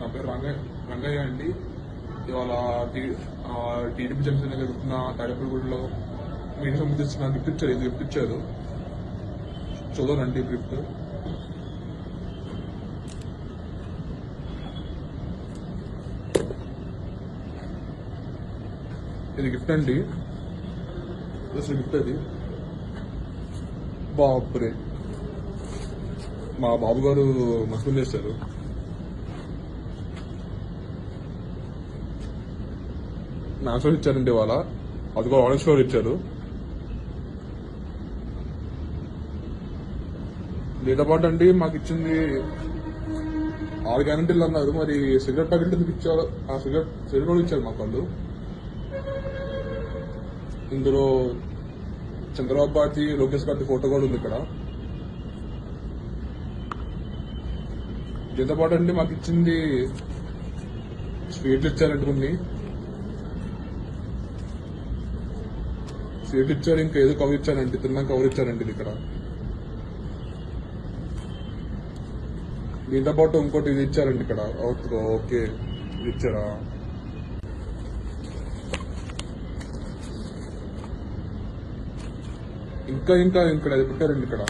నా పేరు రంగయ్య అండి. ఇవాళ టీడీపీ జంక్షన్ జరుగుతున్న తాడేపల్లిగూడలో మీకు సంబంధించిన గిఫ్ట్ ఇచ్చారు. ఇది గిఫ్ట్ ఇచ్చారు, చూడండి గిఫ్ట్. ఇది గిఫ్ట్ అండి, అసలు గిఫ్ట్ అది. బాపురే, మా బాబు గారు మస్తం చేశారు. మ్యాన్సర్ ఇచ్చారండి ఇవాళ, అదిగో ఆరెంజ్ ఫ్లోర్ ఇచ్చారు. దీంతో పాటు అండి మాకు ఇచ్చింది 6 గ్యారెంటీలు అన్నారు. మరి సిగరెట్ ప్యాకెట్ ఎందుకు ఇచ్చారు? ఆ సిగరెట్ కూడా ఇచ్చారు మాకు వాళ్ళు. ఇందులో చంద్రబాబు గారి, లోకేష్ గారి ఫోటో కూడా ఉంది ఇక్కడ. దీంతో పాటు అండి మాకు ఇచ్చింది స్వీట్లు ఇచ్చారండి, కొన్ని స్వీట్లు ఇచ్చారు. ఇంకా ఏదో కవర్ ఇచ్చారండి, తిన్నాక కవర్ ఇచ్చారండి ఇది ఇక్కడ. దీంతో పాటు ఇంకోటి ఇది ఇచ్చారండి ఇక్కడ. ఓకే, ఇది ఇచ్చారా? ఇంకా ఇక్కడ అది పెట్టారండి ఇక్కడ.